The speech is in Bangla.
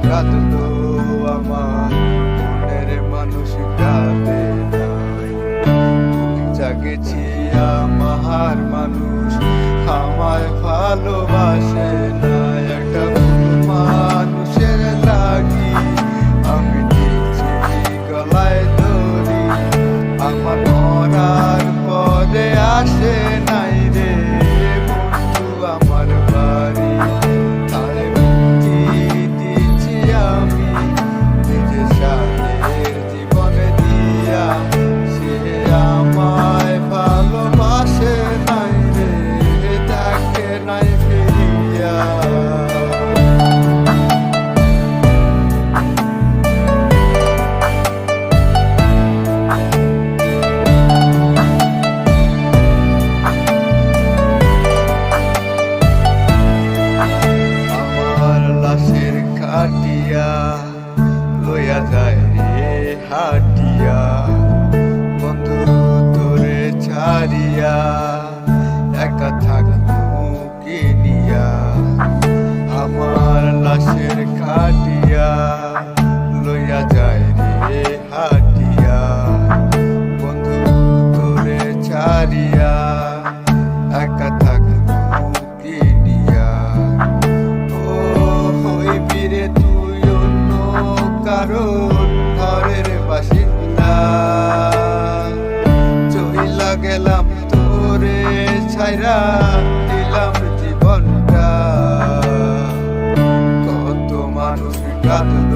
কাঁদলো আমার মনের মানুষ কাঁদে নাই। জাগেছি আমার মানুষ আমায় ভালোবাসে না। একটা মানুষের লাগি আমি দিচ্ছি গলায় দড়ি, আমার মরার পরে আসে নাই রে বন্ধু আমার বাড়ি। তারে মুক্তি দিচ্ছি আমি নিজের সাথের জীবনে দিয়া, সে আমায় ভালোবাসে নাই রে দেখে নাই ফিরিয়া। হাটিয়া লইয়া যায় রে হাটিয়া, বন্ধু তোরে ছাড়িয়া একা থাকবো কি নিয়া। আমার লাশের খাটিয়া লইয়া যায় রে হাটিয়া, বন্ধু তোরে ছাড়িয়া একা থাকবো কি নিয়া। তুই অন্য কারণ ঘরের বাসিন্দা, চইলা গেলাম তোরে ছাইরা দিলাম জীবনটা। কত মানুষ কাঁদলো